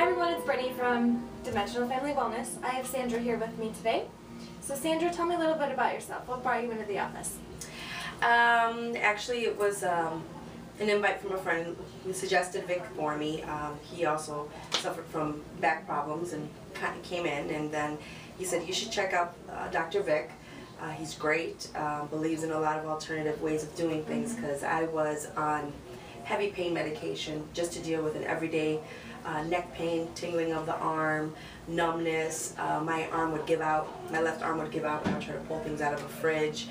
everyone, it's Brittany from Dimensional Family Wellness. I have Sandra here with me today. So Sandra, tell me a little bit about yourself. What brought you into the office? Actually, it was an invite from a friend who suggested Vic for me. He also suffered from back problems and came in, and then he said, you should check out Dr. Vic. He's great, believes in a lot of alternative ways of doing things, because I was on heavy pain medication just to deal with an everyday neck pain, tingling of the arm, numbness. My arm would give out, my left arm would give out when I would try to pull things out of a fridge.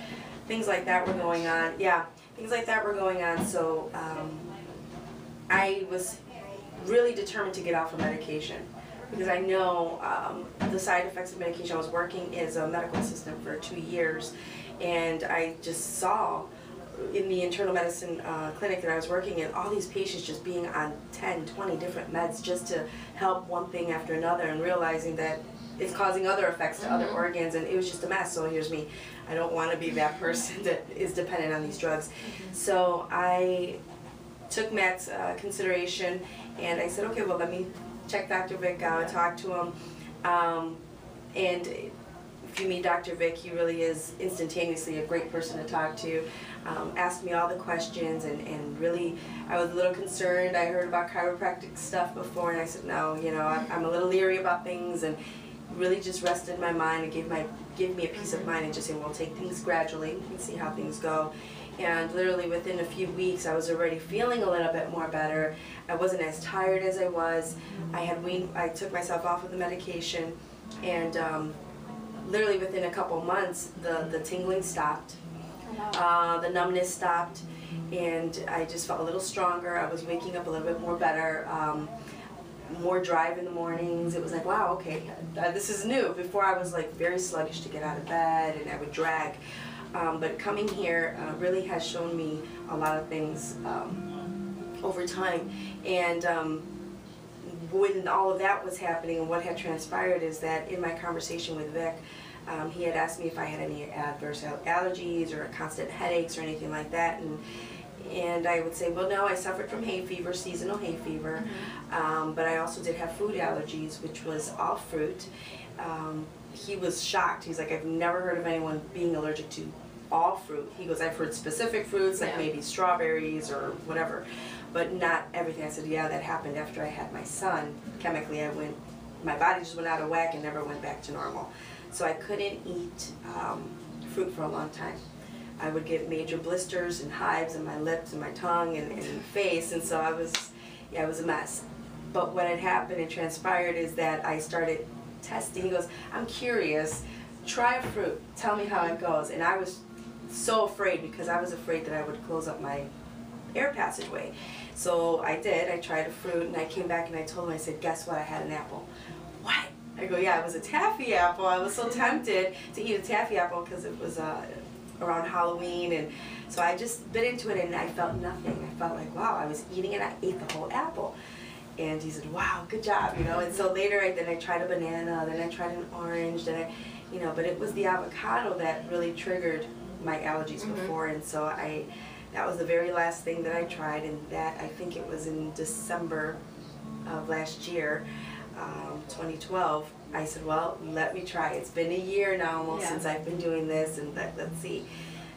Things like that were going on. Yeah, things like that were going on. So I was really determined to get off of medication, because I know the side effects of medication. I was working as a medical assistant for 2 years, and I just saw in the internal medicine clinic that I was working in, all these patients just being on 10, 20 different meds just to help one thing after another, and realizing that it's causing other effects to other organs, and it was just a mess. So here's me. I don't want to be that person that is dependent on these drugs. So I took Matt's consideration, and I said, okay, well, let me check Dr. Vic out, talk to him. And if you meet Dr. Vic, he really is instantaneously a great person to talk to. Asked me all the questions, and really, I was a little concerned. I heard about chiropractic stuff before, and I said, no, you know, I'm a little leery about things, and really just rested my mind and gave me a peace of mind, and just saying, well, take things gradually and see how things go. And literally within a few weeks, I was already feeling a little bit more better. I wasn't as tired as I was. I took myself off of the medication, and literally within a couple months, the tingling stopped. The numbness stopped, and I just felt a little stronger. I was waking up a little bit more better, more drive in the mornings. It was like, wow, okay, this is new. Before I was like very sluggish to get out of bed, and I would drag. But coming here really has shown me a lot of things over time. And when all of that was happening, and what had transpired is that in my conversation with Vic, he had asked me if I had any adverse allergies or constant headaches or anything like that, and I would say, well, no, I suffered from hay fever, seasonal hay fever, but I also did have food allergies, which was all fruit. He was shocked. He's like, I've never heard of anyone being allergic to all fruit. He goes, I've heard specific fruits, like maybe strawberries or whatever, but not everything. I said, yeah, that happened after I had my son. Chemically, my body just went out of whack and never went back to normal. So I couldn't eat fruit for a long time. I would get major blisters and hives in my lips and my tongue and face, and so it was a mess. But what had happened and transpired is that I started testing. He goes, I'm curious, try a fruit, tell me how it goes. And I was so afraid, because I was afraid that I would close up my air passageway. So I did. I tried a fruit, and I came back and I told him, I said, guess what, I had an apple. What? I go, yeah, it was a taffy apple. I was so tempted to eat a taffy apple because it was around Halloween, and so I just bit into it, and I felt nothing. I felt like, wow, I was eating it, I ate the whole apple. And he said, wow, good job, you know. And so later, then I tried a banana, then I tried an orange, then but it was the avocado that really triggered my allergies before, and so that was the very last thing that I tried, and that, I think it was in December of last year, 2012, I said, well, let me try. It's been a year now almost since I've been doing this, and let's see.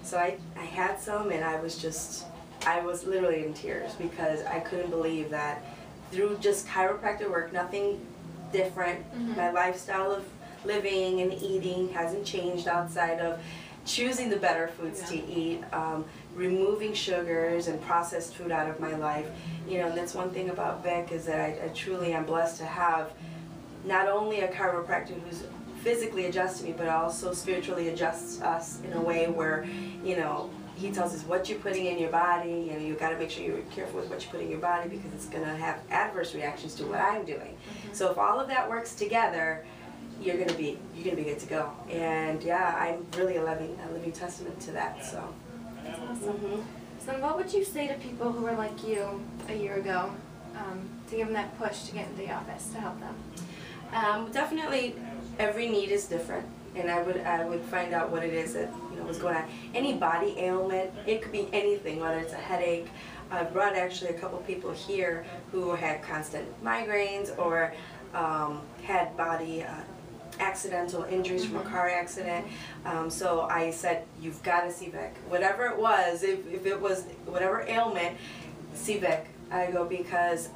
So I had some, and I was literally in tears, because I couldn't believe that through just chiropractic work, nothing different, my lifestyle of living and eating hasn't changed outside of choosing the better foods to eat, removing sugars and processed food out of my life. You know, and that's one thing about Vic, is that I truly am blessed to have not only a chiropractor who's physically adjusts me, but also spiritually adjusts us in a way where, you know, he tells us what you're putting in your body. You know, you got to make sure you're careful with what you put in your body, because it's going to have adverse reactions to what I'm doing. So if all of that works together, you're gonna be good to go. And yeah, I'm really a living testament to that. So. That's awesome. So what would you say to people who were like you a year ago, to give them that push to get into the office to help them? Definitely, every need is different, and I would find out what it is that was going on. Any body ailment, it could be anything, whether it's a headache, I brought actually a couple people here who had constant migraines or had body accidental injuries from a car accident. So I said, you've got to see Vic. Whatever it was, if it was whatever ailment, see Vic. I go because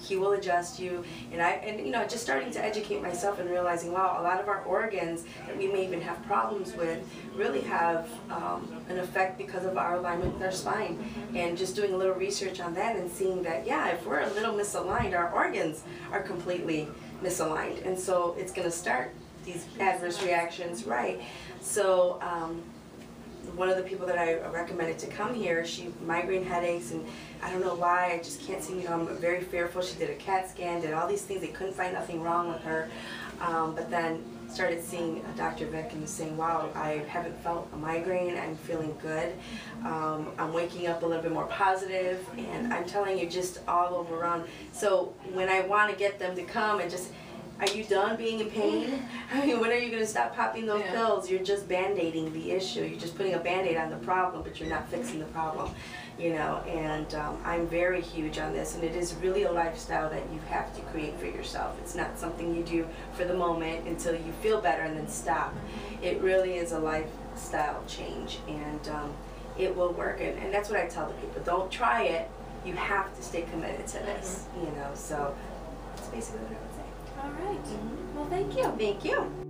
he will adjust you, and you know, just starting to educate myself and realizing, wow, a lot of our organs that we may even have problems with really have an effect because of our alignment with our spine. And just doing a little research on that and seeing that, yeah, if we're a little misaligned, our organs are completely misaligned, and so it's going to start these adverse reactions, right? So one of the people that I recommended to come here, she migraine headaches, and I don't know why, I just can't seem, you know, I'm very fearful. She did a CAT scan, did all these things, they couldn't find nothing wrong with her, but then started seeing Dr. Vic and saying, wow, I haven't felt a migraine, I'm feeling good, I'm waking up a little bit more positive, and I'm telling you, just all over around. So when I want to get them to come and just, are you done being in pain? I mean, when are you going to stop popping those pills? You're just band-aiding the issue. You're just putting a band-aid on the problem, but you're not fixing the problem, you know. And I'm very huge on this, and it is really a lifestyle that you have to create for yourself. It's not something you do for the moment until you feel better and then stop. It really is a lifestyle change, and it will work. And that's what I tell the people. Don't try it. You have to stay committed to this, you know. So that's basically what I would say. All right. Well, thank you. Thank you.